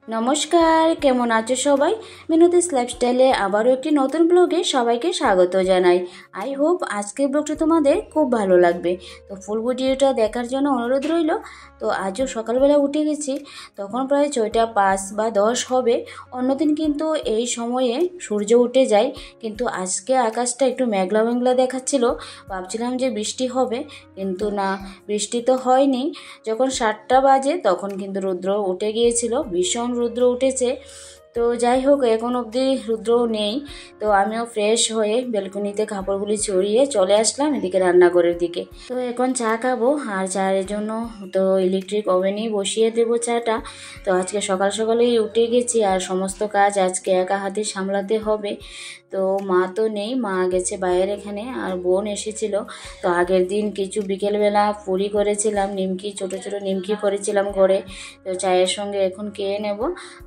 নমস্কার, কেমন আছো সবাই? মিনতিস লাইফস্টাইলে আবারও একটি নতুন ব্লগে সবাইকে স্বাগত জানাই। আই হোপ আজকের ব্লগটা তোমাদের খুব ভালো লাগবে। তো ফুল ভিডিওটা দেখার জন্য অনুরোধ রইল। তো আজও সকালবেলা উঠে গেছি, তখন প্রায় 6টা 5 বা 10 হবে। অন্যদিন কিন্তু এই সময়ে সূর্য উঠে যায়, কিন্তু আজকে আকাশটা একটু মেঘলা মেঘলা দেখাচ্ছিল। ভাবছিলাম যে বৃষ্টি হবে, কিন্তু না, বৃষ্টি তো হয়নি। যখন 7টা বাজে তখন কিন্তু রৌদ্র উঠে গিয়েছিল, ভীষণ রৌদ্র উঠেছে। তো যাই হোক, এখন অবধি রৌদ্রও নেই। তো আমিও ফ্রেশ হয়ে ব্যালকনিতে কাপড়গুলি ছড়িয়ে চলে আসলাম এদিকে রান্নাঘরের দিকে। তো এখন চা খাবো, আর চায়ের জন্য তো ইলেকট্রিক ওভেনেই বসিয়ে দেবো চাটা। তো আজকে সকাল সকালেই উঠে গেছি, আর সমস্ত কাজ আজকে একা হাতে সামলাতে হবে। তো মা তো নেই, মা গেছে বাইরে এখানে, আর বোন এসেছিল। তো আগের দিন কিছু বিকেলবেলা পুরি করেছিলাম, নিমকি, ছোট ছোট নিমকি করেছিলাম ঘরে। তো চায়ের সঙ্গে এখন খেয়ে নেব।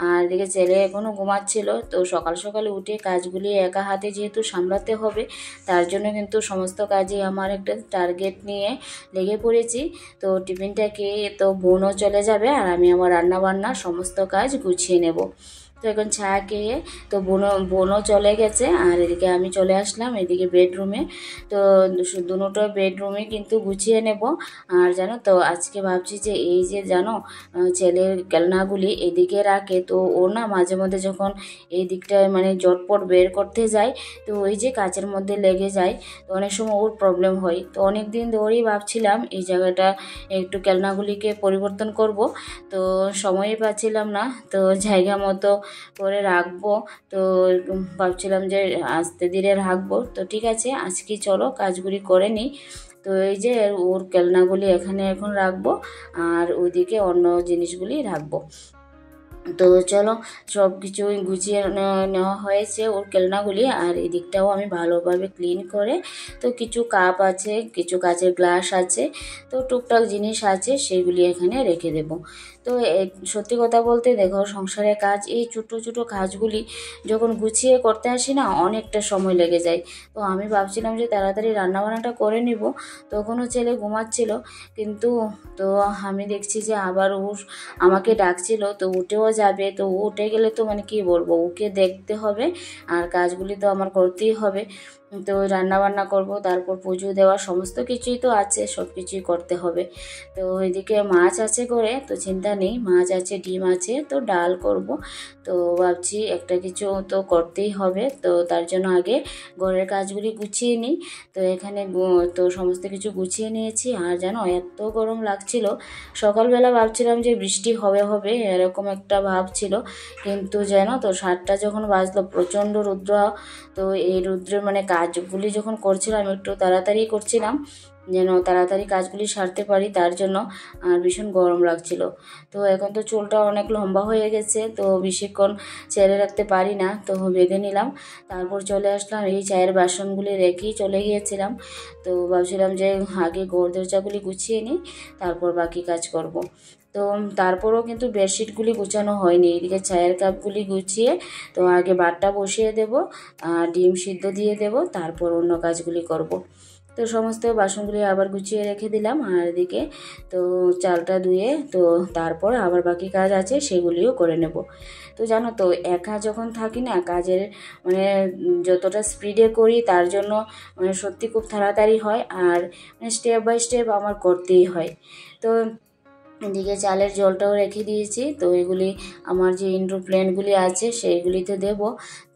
আর এদিকে ছেলে এখনও ঘুমাচ্ছিল। তো সকাল সকালে উঠে কাজগুলি একা হাতে যেহেতু সামলাতে হবে, তার জন্য কিন্তু সমস্ত কাজই আমার একটা টার্গেট নিয়ে লেগে পড়েছি। তো টিফিনটা খেয়ে তো বোনও চলে যাবে, আর আমি আমার রান্না বান্না সমস্ত কাজ গুছিয়ে নেব। তো এখন চা খেয়ে তো বোনও চলে গেছে, আর এদিকে আমি চলে আসলাম এদিকে বেডরুমে। তো দুটো বেডরুমে কিন্তু গুছিয়ে নেব। আর জানো তো, আজকে ভাবছি যে এই যে জানো, ছেলের খেলনাগুলি এদিকে রাখে, তো ও না মাঝে মধ্যে যখন এই দিকটায় মানে জটপট বের করতে যায়, তো ওই যে কাচের মধ্যে লেগে যায়, তো অনেক সময় ওর প্রবলেম হয়। তো অনেক দিন ধরেই ভাবছিলাম এই জায়গাটা একটু খেলনাগুলিকে পরিবর্তন করব, তো সময়ই পাচ্ছিলাম না। তো জায়গা মতো করে রাখবো, তো ভাবছিলাম যে আস্তে ধীরে রাখবো। তো ঠিক আছে, আজকে চলো কাজগুলি করে নিই। তো এই যে ওর খেলনাগুলি এখানে এখন রাখবো, আর ওইদিকে অন্য জিনিসগুলি রাখবো। তো চলো, সব কিছুই গুছিয়ে নেওয়া হয়েছে ওর খেলনাগুলি, আর এই দিকটাও আমি ভালোভাবে ক্লিন করে, তো কিছু কাপ আছে, কিছু কাচের গ্লাস আছে, তো টুকটাক জিনিস আছে, সেগুলি এখানে রেখে দেব। তো সত্যি কথা বলতে দেখো, সংসারের কাজ, এই ছোটো ছোটো কাজগুলি যখন গুছিয়ে করতে আসি না, অনেকটা সময় লেগে যায়। তো আমি ভাবছিলাম যে তাড়াতাড়ি রান্নাবান্নাটা করে নিব, তখনও ছেলে ঘুমাচ্ছিল। কিন্তু তো আমি দেখছি যে আবার ও আমাকে ডাকছিল, তো উঠেও যাবে। তো উঠে গেলে তো মানে কি বলবো, ওকে দেখতে হবে, আর কাজগুলি তো আমার করতেই হবে। তো রান্না বান্না করব, তারপর পুজো দেওয়া, সমস্ত কিছুই তো আছে, সব কিছুই করতে হবে। তো এদিকে মাছ আছে করে, তো চিন্তা নেই, মাছ আছে, ডিম আছে, তো ডাল করব। তো ভাবছি একটা কিছু তো করতেই হবে, তো তার জন্য আগে ঘরের কাজগুলি গুছিয়ে নিই। তো এখানে তো সমস্ত কিছু গুছিয়ে নিয়েছি। আর জানো, এত গরম লাগছিল, সকালবেলা ভাবছিলাম যে বৃষ্টি হবে হবে, এরকম একটা ভাব ছিল। কিন্তু জানো তো, 7টা যখন বাজলো, প্রচণ্ড রৌদ্র। তো এই রৌদ্রের মানে কাজগুলি যখন করছিলাম, একটু তাড়াতাড়ি করছিলাম যেন তাড়াতাড়ি কাজগুলি সারতে পারি, তার জন্য। আর ভীষণ গরম লাগছিল। তো এখন তো চুলটা অনেক লম্বা হয়ে গেছে, তো বেশিক্ষণ ছেড়ে রাখতে পারি না, তো বেঁধে নিলাম। তারপর চলে আসলাম, এই চায়ের বাসনগুলি রেখেই চলে গিয়েছিলাম। তো ভাবছিলাম যে আগে ঘর দরজাগুলি গুছিয়ে নিই, তারপর বাকি কাজ করব। তো তারপরও কিন্তু বেডশিটগুলি গুছানো হয়নি। এদিকে চায়ের কাপগুলি গুছিয়ে তো আগে ভাতটা বসিয়ে দেব, আর ডিম সিদ্ধ দিয়ে দেব, তারপর অন্য কাজগুলি করব। তো সমস্ত বাসনগুলি আবার গুছিয়ে রেখে দিলাম, আর এদিকে তো চালটা ধুয়ে, তো তারপর আবার বাকি কাজ আছে, সেগুলিও করে নেব। তো জানো তো, একা যখন থাকি না, কাজের মানে যতটা স্পিডে করি, তার জন্য মানে সত্যি খুব তাড়াতাড়ি হয়, আর মানে স্টেপ বাই স্টেপ আমার করতেই হয়। তো এদিকে চালের জলটাও রেখে দিয়েছি, তো এগুলি আমার যে ইনডোর প্ল্যান্টগুলি আছে সেইগুলিতে দেব।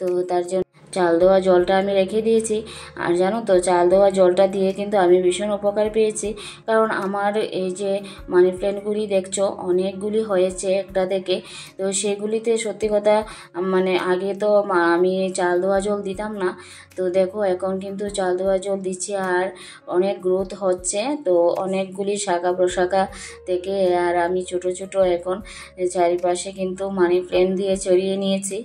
তো তার জন্য চাল দেওয়া জলটা আমি রেখে দিয়েছি। আর জানো তো, চাল দেওয়া জলটা দিয়ে কিন্তু আমি ভীষণ উপকার পেয়েছি, কারণ আমার এই যে মানি প্ল্যান্টগুলি দেখছো, অনেকগুলি হয়েছে একটা থেকে। তো সেগুলিতে সত্যি কথা মানে আগে তো আমি চাল দেওয়া জল দিতাম না, তো দেখো এখন কিন্তু চাল দেওয়া জল দিচ্ছি, আর অনেক গ্রোথ হচ্ছে। তো অনেকগুলি শাখা প্রশাখা থেকে, আর আমি ছোট ছোট এখন চারিপাশে কিন্তু মানি প্ল্যান্ট দিয়ে ছড়িয়ে নিয়েছি।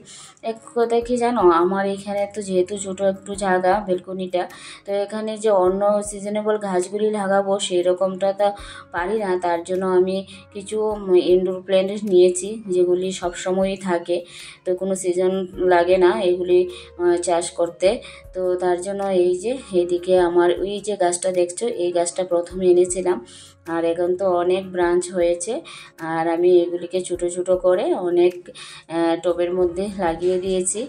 এক কথা কি জানো, আমার এখানে এখানে তো যেহেতু ছোটো একটু জায়গা বেলকনিটা, তো এখানে যে অন্য সিজনেবল গাছগুলি লাগাবো সেই রকমটা তো পারি না। তার জন্য আমি কিছু ইনডোর প্ল্যান্ট নিয়েছি যেগুলি সবসময়ই থাকে, তো কোনো সিজন লাগে না এগুলি চাষ করতে। তো তার জন্য এই যে এদিকে আমার ওই যে গাছটা দেখছো, এই গাছটা প্রথমে এনেছিলাম, আর এখন তো অনেক ব্রাঞ্চ হয়েছে, আর আমি এগুলিকে ছোটো ছোটো করে অনেক টবের মধ্যে লাগিয়ে দিয়েছি।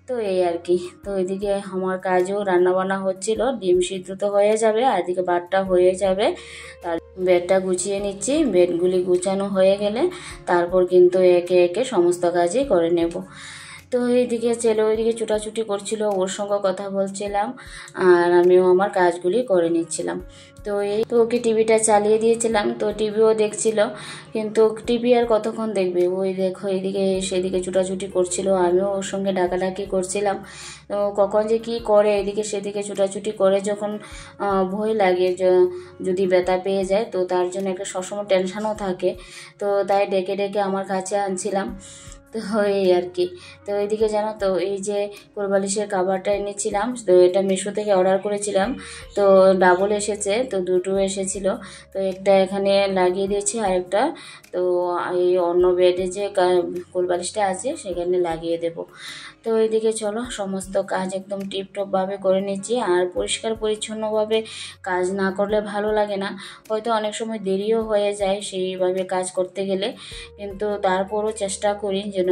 তো এই আর কি। তো এদিকে আমার কাজও রান্নাবান্না হচ্ছিল, ডিম সিদ্ধ তো হয়ে যাবে আর এদিকে ভাতটা হয়ে যাবে। তার বেডটা গুছিয়ে নিচ্ছি, বেডগুলি গুছানো হয়ে গেলে তারপর কিন্তু একে একে সমস্ত কাজই করে নেব। তো এইদিকে ছেলে ওইদিকে ছুটাছুটি করছিল, ওর সঙ্গে কথা বলছিলাম আর আমিও আমার কাজগুলি করে নিচ্ছিলাম। তো ওকে টিভিটা চালিয়ে দিয়েছিলাম, তো টিভিও দেখছিল, কিন্তু টিভি আর কতক্ষণ দেখবে, ওই দেখো এইদিকে সেদিকে ছুটাছুটি করছিল, আমিও ওর সঙ্গে ডাকাডাকি করছিলাম। তো কখন যে কি করে এদিকে সেদিকে ছুটাছুটি করে, যখন ভয় লাগে যদি ব্যথা পেয়ে যায়, তো তার জন্য একটা সবসময় টেনশনও থাকে, তো তাই ডেকে ডেকে আমার কাছে আনছিলাম। তো এই আর কি। তো এইদিকে জানো তো এই যে কোলবালিশের কাভারটা এনেছিলাম, তো এটা মিশো থেকে অর্ডার করেছিলাম, তো ডাবল এসেছে, তো দুটো এসেছিল, তো একটা এখানে লাগিয়ে দিয়েছি আর একটা তো এই অন্য বেডে যে কোলবালিশটা আছে সেখানে লাগিয়ে দেব। তো এইদিকে চলো সমস্ত কাজ একদম টিপটপভাবে করে নিচ্ছি, আর পরিষ্কার পরিচ্ছন্নভাবে কাজ না করলে ভালো লাগে না, হয়তো অনেক সময় দেরিও হয়ে যায় সেইভাবে কাজ করতে গেলে, কিন্তু তারপরও চেষ্টা করি যেন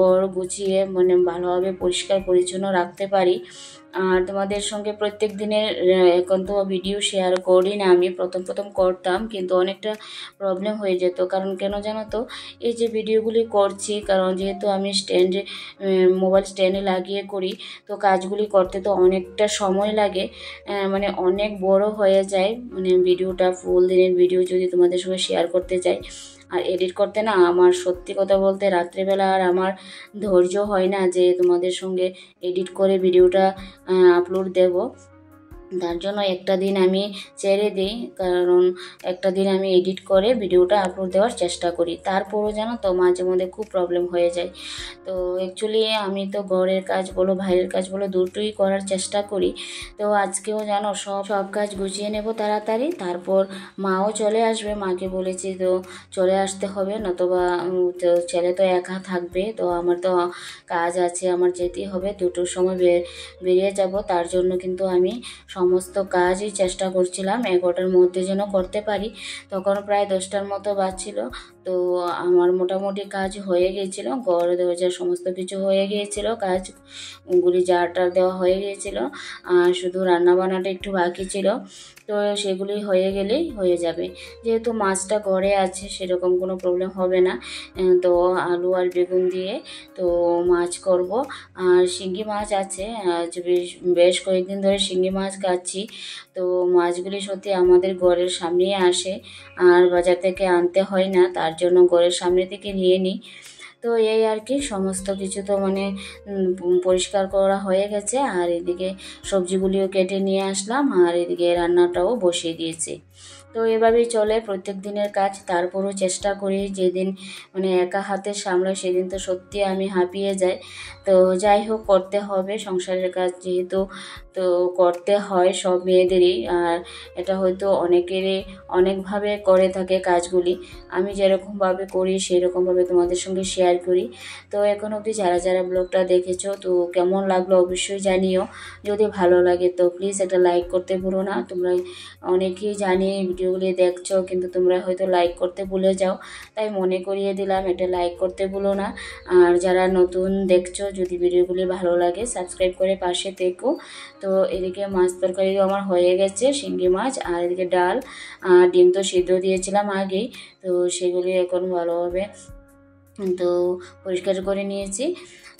ঘর গুছিয়ে মানে ভালোভাবে পরিষ্কার পরিচ্ছন্ন রাখতে পারি। আর তোমাদের সঙ্গে প্রত্যেক দিনের এখন তো ভিডিও শেয়ার করি না, আমি প্রথম প্রথম করতাম কিন্তু অনেকটা প্রবলেম হয়ে যেত, কারণ কেন জানো তো, এই যে ভিডিওগুলি করছি, কারণ যেহেতু আমি মোবাইল স্ট্যান্ডে লাগিয়ে করি, তো কাজগুলি করতে তো অনেকটা সময় লাগে, মানে অনেক বড় হয়ে যায়, মানে ভিডিওটা ফুল দিনের ভিডিও যদি তোমাদের সঙ্গে শেয়ার করতে চাই, আর এডিট করতে না আমার সত্যি কথা বলতে রাত্রেবেলা আর আমার ধৈর্য হয় না যে তোমাদের সঙ্গে এডিট করে ভিডিওটা আপলোড দেব। তার জন্য একটা দিন আমি ছেড়ে দিই, কারণ একটা দিন আমি এডিট করে ভিডিওটা আপলোড দেওয়ার চেষ্টা করি, তারপরও জানো তো মাঝে মধ্যে খুব প্রবলেম হয়ে যায়। তো অ্যাকচুয়ালি আমি তো ঘরের কাজ বলো বাইরের কাজ বলো দুটোই করার চেষ্টা করি। তো আজকেও জানো সব কাজ গুছিয়ে নেব তাড়াতাড়ি, তারপর মাও চলে আসবে, মাকে বলেছি তো চলে আসতে হবে, নতবা তো ছেলে তো একা থাকবে, তো আমার তো কাজ আছে, আমার যেতেই হবে, দুটোর সময় বেরিয়ে যাব, তার জন্য কিন্তু আমি সমস্ত কাজই চেষ্টা করছিলাম 11টার মধ্যে যেন করতে পারি। তখন প্রায় 10টার মতো বাজছিল, তো আমার মোটামুটি কাজ হয়ে গিয়েছিল, ঘর দরজা সমস্ত কিছু হয়ে গিয়েছিল, কাজগুলি জারটার দেওয়া হয়ে গিয়েছিল, আর শুধু রান্নাবান্নাটা একটু বাকি ছিল, তো সেগুলি হয়ে গেলেই হয়ে যাবে। যেহেতু মাছটা ঘরে আছে সেরকম কোনো প্রবলেম হবে না, তো আলু আর বেগুন দিয়ে তো মাছ করব। আর শিঙ্গি মাছ আছে, আজ বেশ কয়েকদিন ধরে শিঙ্গি মাছ খাচ্ছি, তো মাছগুলি সত্যি আমাদের ঘরের সামনেই আসে, আর বাজার থেকে আনতে হয় না, তার জন্য ঘরের সামনে থেকে নিয়ে নিই। তো এই আর কি, সমস্ত কিছু তো মানে পরিষ্কার করা হয়ে গেছে, আর এদিকে সবজিগুলিও কেটে নিয়ে আসলাম, আর এদিকে রান্নাটাও বসিয়ে দিয়েছি। তো এভাবেই চলে প্রত্যেক দিনের কাজ, তারপরও চেষ্টা করি যেদিন মানে একা হাতে সামলাই সেদিন তো সত্যি আমি হাঁপিয়ে যাই। তো যাই হোক, করতে হবে সংসারের কাজ যেহেতু, তো করতে হয় সব মেয়েদেরই, আর এটা হয়তো অনেকেরই অনেকভাবে করে থাকে কাজগুলি, আমি যেরকমভাবে করি সেরকমভাবে তোমাদের সঙ্গে শেয়ার করি। তো এখন অবধি যারা যারা ব্লগটা দেখেছো তো কেমন লাগলো অবশ্যই জানিও, যদি ভালো লাগে তো প্লিজ একটা লাইক করতে ভুলো না। তোমরা অনেকেই জানি ভিডিওগুলি দেখছো কিন্তু তোমরা হয়তো লাইক করতে ভুলে যাও, তাই মনে করিয়ে দিলাম এটা লাইক করতে ভুলো না। আর যারা নতুন দেখছো যদি ভিডিওগুলি ভালো লাগে সাবস্ক্রাইব করে পাশে থেকো। তো এদিকে মাছ তরকারিও আমার হয়ে গেছে, শিঙ্গি মাছ, আর এদিকে ডাল, আর ডিম তো সিদ্ধ দিয়েছিলাম আগেই, তো সেগুলি এখন ভালোভাবে তো পরিষ্কার করে নিয়েছি।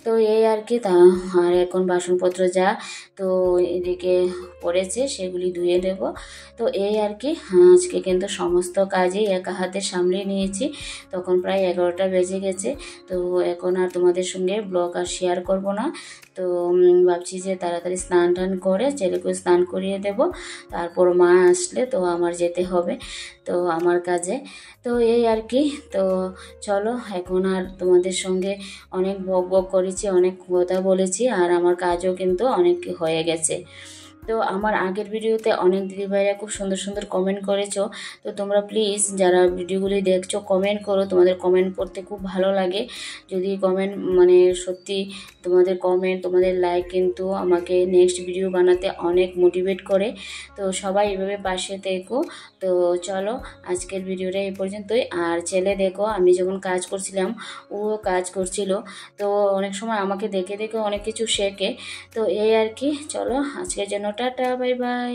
তো এই আর কি, তা আর এখন বাসনপত্র যা তো এদিকে পড়েছে সেগুলি ধুয়ে দেব। তো এই আর কি, আজকে কিন্তু সমস্ত কাজই একা হাতে সামলে নিয়েছি, তখন প্রায় 11টা বেজে গেছে। তো এখন আর তোমাদের সঙ্গে ব্লগ আর শেয়ার করব না, তো ভাবছি যে তাড়াতাড়ি স্নান টান করে ছেলেকে স্নান করিয়ে দেব, তারপর মা আসলে তো আমার যেতে হবে তো আমার কাজে। তো এই আর কি, তো চলো এখন আর তোমাদের সঙ্গে অনেক বক বক করেছি, করেছি, অনেক কথা বলেছি, আর আমার কাজও কিন্তু অনেক হয়ে গেছে। তো আমার আগের ভিডিওতে অনেক দিদিভাইরা খুব সুন্দর সুন্দর কমেন্ট করেছো। তো তোমরা প্লিজ যারা ভিডিওগুলি দেখছো কমেন্ট করো, তোমাদের কমেন্ট পড়তে খুব ভালো লাগে। যদি কমেন্ট মানে সত্যি তোমাদের কমেন্ট, তোমাদের লাইক কিন্তু আমাকে নেক্সট ভিডিও বানাতে অনেক মোটিভেট করে। তো সবাই এভাবে পাশে থেকো। তো চলো আজকের ভিডিওটা এই পর্যন্তই। আর ছেলে দেখো আমি যখন কাজ করছিলাম ও কাজ করছিল, তো অনেক সময় আমাকে দেখে দেখে অনেক কিছু শেখে। তো এই আর কি, চলো আজকের জন্য টাটা, বাই বাই।